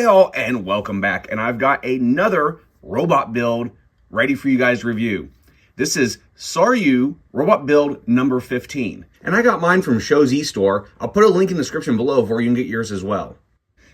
Well, and welcome back. And I've got another robot build ready for you guys to review. This is Soryu robot build number 15. And I got mine from Show's e-store. I'll put a link in the description below where you can get yours as well.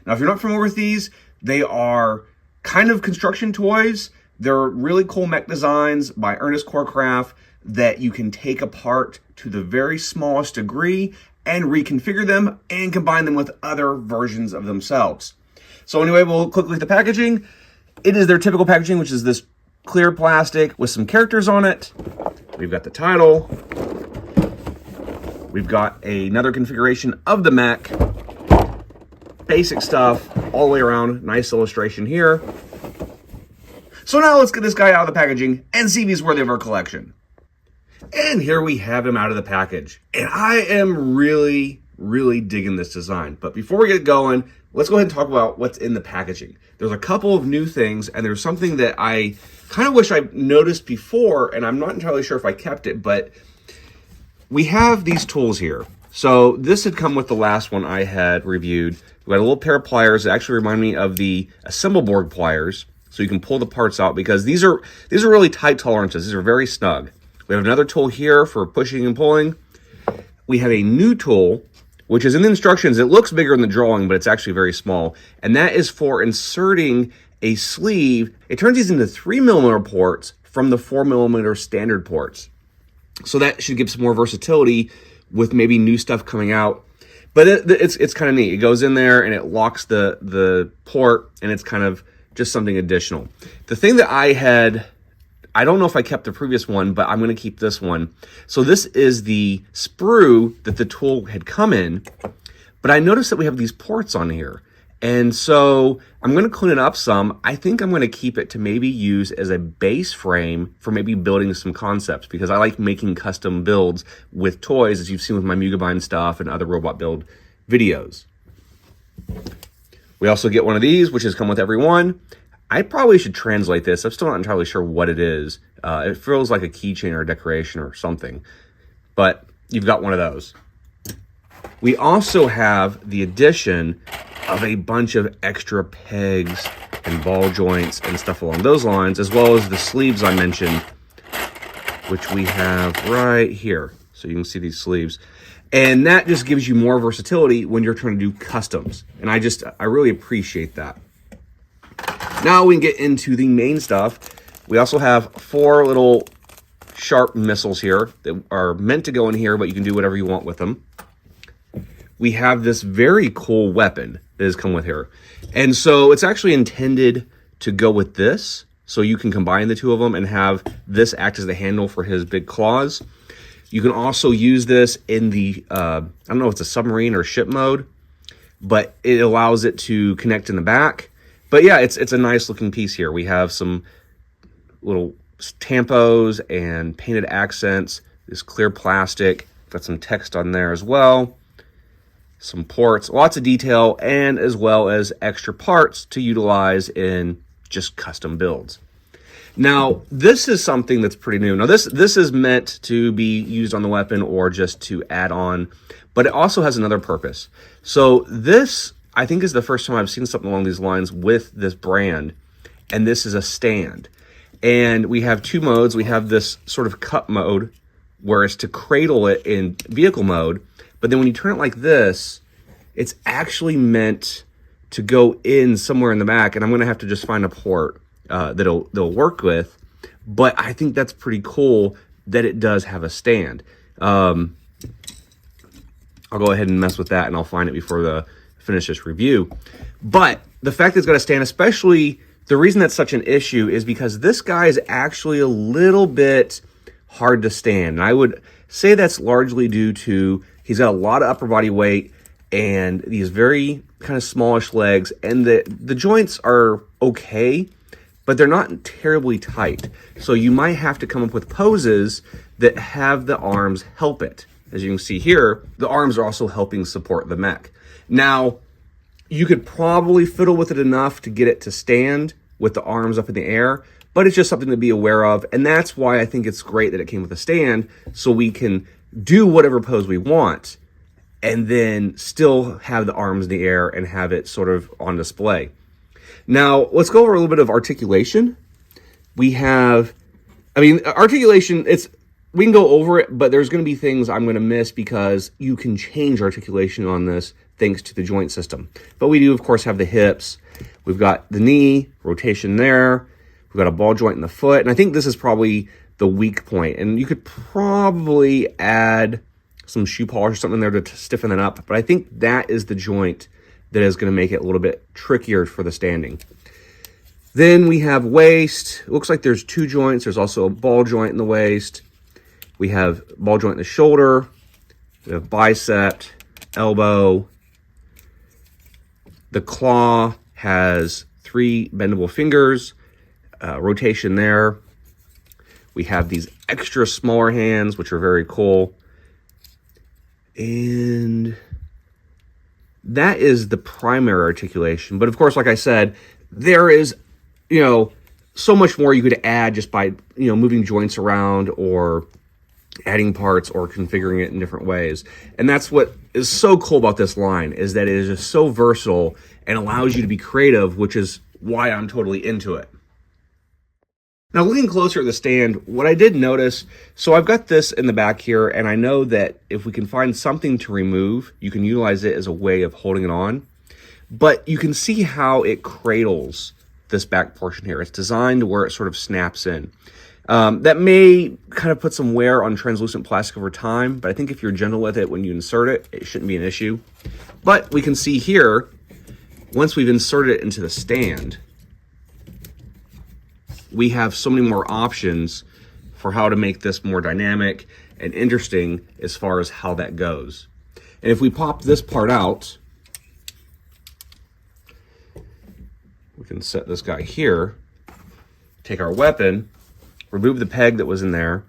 Now, if you're not familiar with these, they are kind of construction toys. They're really cool mech designs by Earnestcore craft that you can take apart to the very smallest degree and reconfigure them and combine them with other versions of themselves. So anyway, we'll quickly look at the packaging. It is their typical packaging, which is this clear plastic with some characters on it. We've got the title. We've got another configuration of the mech. Basic stuff all the way around. Nice illustration here. So now let's get this guy out of the packaging and see if he's worthy of our collection. And here we have him out of the package. And I am really digging this design. But before we get going, let's go ahead and talk about what's in the packaging. There's a couple of new things, and there's something that I kind of wish I noticed before, and I'm not entirely sure if I kept it, but we have these tools here. So this had come with the last one I had reviewed. We got a little pair of pliers that actually remind me of the assemble board pliers, so you can pull the parts out, because these are really tight tolerances. These are very snug. We have another tool here for pushing and pulling. We have a new tool, which is in the instructions. It looks bigger in the drawing, but it's actually very small. And that is for inserting a sleeve. It turns these into 3mm ports from the 4mm standard ports. So that should give some more versatility with maybe new stuff coming out. But it's kind of neat. It goes in there and it locks the port, and it's kind of just something additional. The thing that I don't know if I kept the previous one, but I'm going to keep this one. So this is the sprue that the tool had come in, but I noticed that we have these ports on here. And so I'm going to clean it up some. I think I'm going to keep it to maybe use as a base frame for maybe building some concepts, because I like making custom builds with toys, as you've seen with my Mugabyne stuff and other robot build videos. We also get one of these, which has come with every one. I probably should translate this. I'm still not entirely sure what it is. It feels like a keychain or a decoration or something, but you've got one of those. We also have the addition of a bunch of extra pegs and ball joints and stuff along those lines, as well as the sleeves I mentioned, which we have right here. So you can see these sleeves. And that just gives you more versatility when you're trying to do customs. And I really appreciate that. Now we can get into the main stuff. We also have 4 little sharp missiles here that are meant to go in here, but you can do whatever you want with them. We have this very cool weapon that has come with here. And so it's actually intended to go with this. So you can combine the two of them and have this act as the handle for his big claws. You can also use this in the, I don't know if it's a submarine or ship mode, but it allows it to connect in the back. But yeah, it's a nice looking piece here. We have some little tampos and painted accents, this clear plastic, got some text on there as well, some ports, lots of detail, and as well as extra parts to utilize in just custom builds. Now, this is something that's pretty new. Now, this is meant to be used on the weapon or just to add on, but it also has another purpose. So this, I think, is the first time I've seen something along these lines with this brand, and this is a stand. And we have 2 modes. We have this sort of cup mode, where it's to cradle it in vehicle mode, but then when you turn it like this, it's actually meant to go in somewhere in the back, and I'm going to have to just find a port that'll work with, but I think that's pretty cool that it does have a stand. I'll go ahead and mess with that, and I'll find it before finish this review. But the fact that it's got a stand, especially the reason that's such an issue is because this guy is actually a little bit hard to stand. And I would say that's largely due to he's got a lot of upper body weight and these very kind of smallish legs, and the joints are okay, but they're not terribly tight. So you might have to come up with poses that have the arms help it. As you can see here, the arms are also helping support the mech. Now, you could probably fiddle with it enough to get it to stand with the arms up in the air, but it's just something to be aware of. And that's why I think it's great that it came with a stand, so we can do whatever pose we want and then still have the arms in the air and have it sort of on display. Now, let's go over a little bit of articulation. We have, articulation, we can go over it, but there's going to be things I'm going to miss because you can change articulation on this thanks to the joint system. But we do, of course, have the hips. We've got the knee, rotation there. We've got a ball joint in the foot. And I think this is probably the weak point. And you could probably add some shoe polish or something there to stiffen it up. But I think that is the joint that is going to make it a little bit trickier for the standing. Then we have waist. It looks like there's 2 joints. There's also a ball joint in the waist. We have ball joint in the shoulder. We have bicep, elbow. The claw has 3 bendable fingers. Rotation there. We have these extra smaller hands, which are very cool. And that is the primary articulation. But of course, like I said, there is, so much more you could add just by, moving joints around or adding parts or configuring it in different ways. And that's what is so cool about this line, is that it is just so versatile and allows you to be creative, which is why I'm totally into it. Now, looking closer at the stand, what I did notice, so I've got this in the back here, and I know that if we can find something to remove, you can utilize it as a way of holding it on. But you can see how it cradles this back portion here. It's designed to where it sort of snaps in. That may kind of put some wear on translucent plastic over time, but I think if you're gentle with it when you insert it, it shouldn't be an issue. But we can see here, once we've inserted it into the stand, we have so many more options for how to make this more dynamic and interesting as far as how that goes. And if we pop this part out, we can set this guy here, take our weapon, remove the peg that was in there.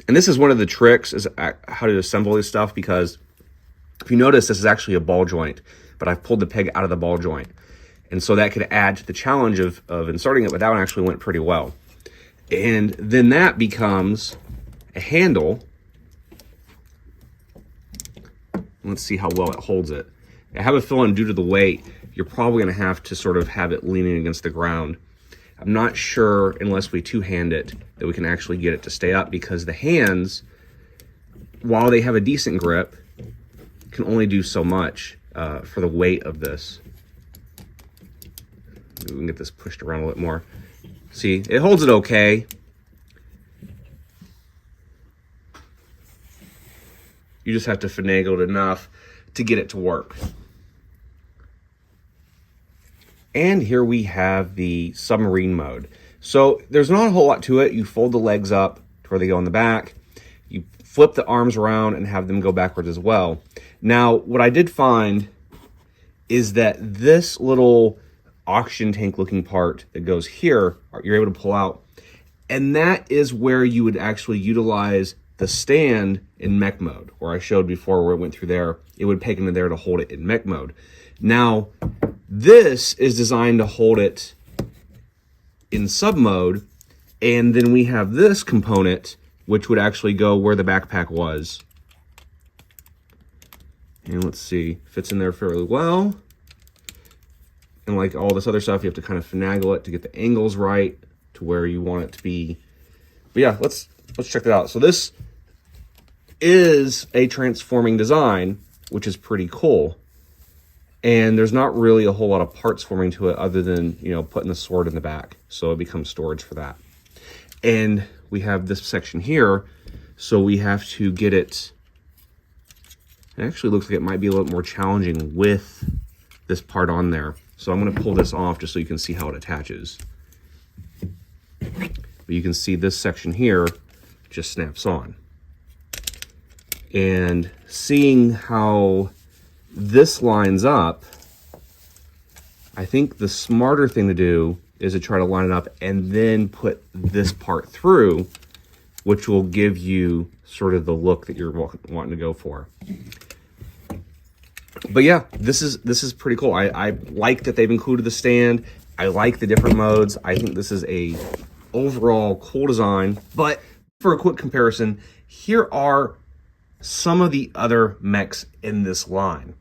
And this is one of the tricks, is how to assemble this stuff, because if you notice, this is actually a ball joint, but I've pulled the peg out of the ball joint. And so that could add to the challenge of inserting it, but that one actually went pretty well. And then that becomes a handle. Let's see how well it holds it. I have a feeling due to the weight, you're probably going to have to sort of have it leaning against the ground. I'm not sure, unless we two-hand it, that we can actually get it to stay up, because the hands, while they have a decent grip, can only do so much for the weight of this. Maybe we can get this pushed around a little bit more. See, it holds it okay. You just have to finagle it enough to get it to work. And here we have the submarine mode. So there's not a whole lot to it. You fold the legs up to where they go in the back. You flip the arms around and have them go backwards as well. Now, what I did find is that this little oxygen tank looking part that goes here, you're able to pull out. And that is where you would actually utilize the stand in mech mode, where I showed before where it went through there. It would peg into there to hold it in mech mode. Now, this is designed to hold it in sub mode, and then we have this component, which would actually go where the backpack was. And let's see, fits in there fairly well. And like all this other stuff, you have to kind of finagle it to get the angles right to where you want it to be. But yeah, let's check that out. So this is a transforming design, which is pretty cool. And there's not really a whole lot of parts forming to it other than, putting the sword in the back. So it becomes storage for that. And we have this section here. So we have to get it. It actually looks like it might be a little more challenging with this part on there. So I'm going to pull this off just so you can see how it attaches. But you can see this section here just snaps on. And seeing how this lines up, I think the smarter thing to do is to try to line it up and then put this part through, which will give you sort of the look that you're wanting to go for. But yeah, this is pretty cool. I like that they've included the stand. I like the different modes. I think this is a overall cool design. But for a quick comparison, here are some of the other mechs in this line.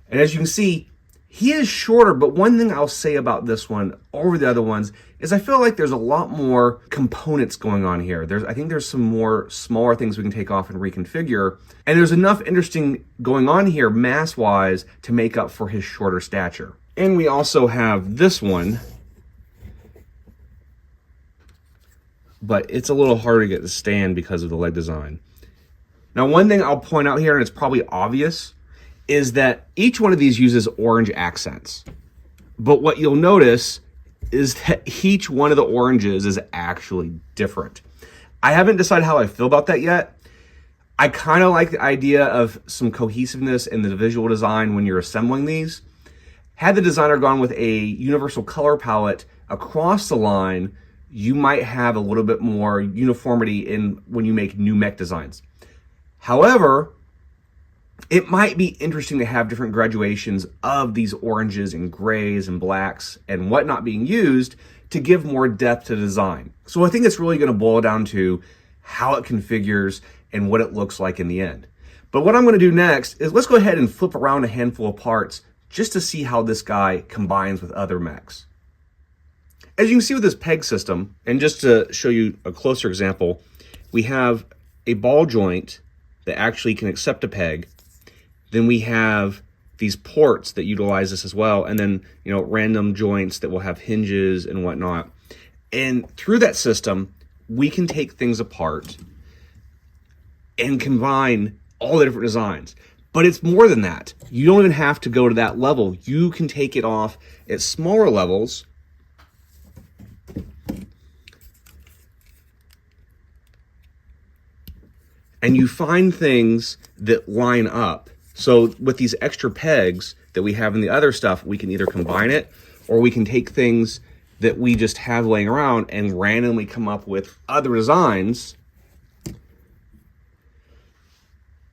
And as you can see, He is shorter, but one thing I'll say about this one over the other ones is I feel like there's a lot more components going on here. I think there's some more smaller things we can take off and reconfigure. And there's enough interesting going on here mass-wise to make up for his shorter stature. And we also have this one, but it's a little harder to get to stand because of the leg design. Now, one thing I'll point out here, and it's probably obvious, is that each one of these uses orange accents. But what you'll notice is that each one of the oranges is actually different. I haven't decided how I feel about that yet. I kind of like the idea of some cohesiveness in the visual design when you're assembling these. Had the designer gone with a universal color palette across the line, you might have a little bit more uniformity in when you make new mech designs. However, it might be interesting to have different graduations of these oranges and grays and blacks and whatnot being used to give more depth to design. So I think it's really going to boil down to how it configures and what it looks like in the end. But what I'm going to do next is let's go ahead and flip around a handful of parts just to see how this guy combines with other mechs. As you can see with this peg system, and just to show you a closer example, we have a ball joint that actually can accept a peg. Then we have these ports that utilize this as well, and then random joints that will have hinges and whatnot. And through that system, we can take things apart and combine all the different designs. But it's more than that. You don't even have to go to that level. You can take it off at smaller levels and you find things that line up. So with these extra pegs that we have in the other stuff, we can either combine it or we can take things that we just have laying around and randomly come up with other designs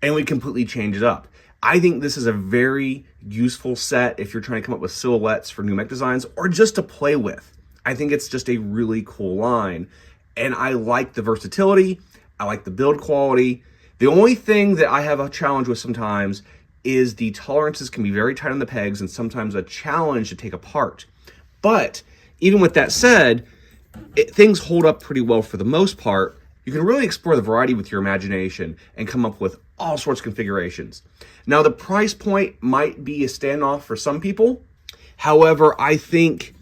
and we completely change it up. I think this is a very useful set if you're trying to come up with silhouettes for new mech designs or just to play with. I think it's just a really cool line. And I like the versatility. I like the build quality. The only thing that I have a challenge with sometimes is the tolerances can be very tight on the pegs and sometimes a challenge to take apart. But even with that said, things hold up pretty well for the most part. You can really explore the variety with your imagination and come up with all sorts of configurations. Now, the price point might be a standoff for some people. However, I think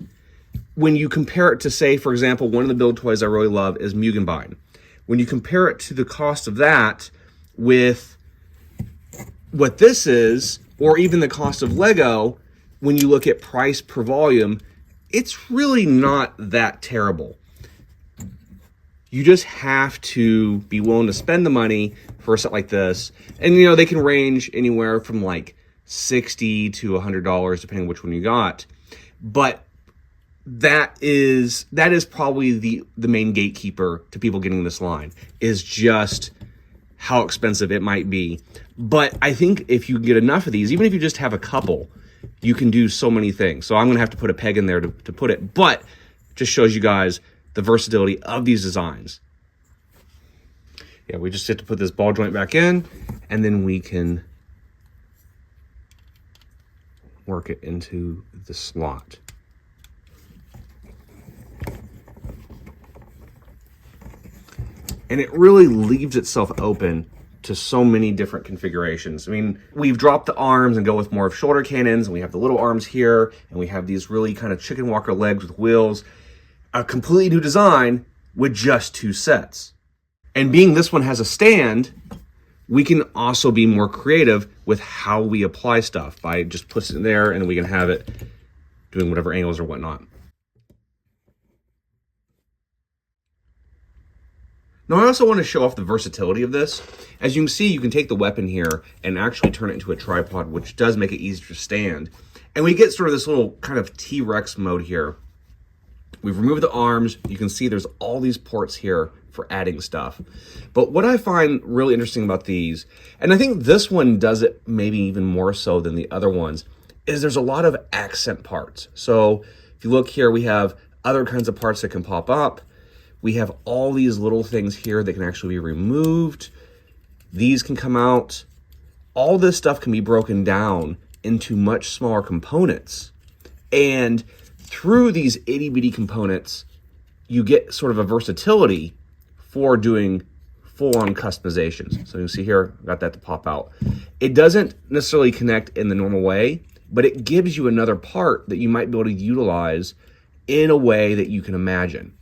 when you compare it to, say, for example, one of the build toys I really love is Mugenbein. When you compare it to the cost of that with what this is, or even the cost of Lego, when you look at price per volume, it's really not that terrible. You just have to be willing to spend the money for a set like this. And, they can range anywhere from like $60 to $100, depending on which one you got. But that is probably the main gatekeeper to people getting this line, is just how expensive it might be. But I think if you get enough of these, even if you just have a couple, you can do so many things. So I'm going to have to put a peg in there to put it, but just shows you guys the versatility of these designs. Yeah, we just have to put this ball joint back in, and then we can work it into the slot. And it really leaves itself open to so many different configurations. I mean, we've dropped the arms and go with more of shoulder cannons, and we have the little arms here, and we have these really kind of chicken walker legs with wheels. A completely new design with just 2 sets. And being this one has a stand, we can also be more creative with how we apply stuff by just putting it there, and we can have it doing whatever angles or whatnot. Now, I also want to show off the versatility of this. As you can see, you can take the weapon here and actually turn it into a tripod, which does make it easier to stand. And we get sort of this little kind of T-Rex mode here. We've removed the arms. You can see there's all these ports here for adding stuff. But what I find really interesting about these, and I think this one does it maybe even more so than the other ones, is there's a lot of accent parts. So if you look here, we have other kinds of parts that can pop up. We have all these little things here that can actually be removed. These can come out. All this stuff can be broken down into much smaller components. And through these itty bitty components, you get sort of a versatility for doing full-on customizations. So you see here, I got that to pop out. It doesn't necessarily connect in the normal way, but it gives you another part that you might be able to utilize in a way that you can imagine.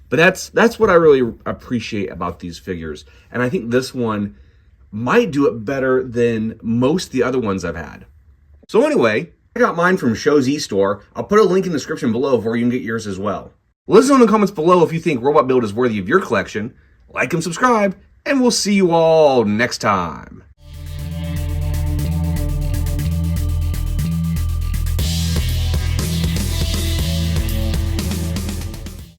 But that's what I really appreciate about these figures. And I think this one might do it better than most of the other ones I've had. So anyway, I got mine from Show's eStore. I'll put a link in the description below where you can get yours as well. Let us know in the comments below if you think Robot Build is worthy of your collection. Like and subscribe, and we'll see you all next time.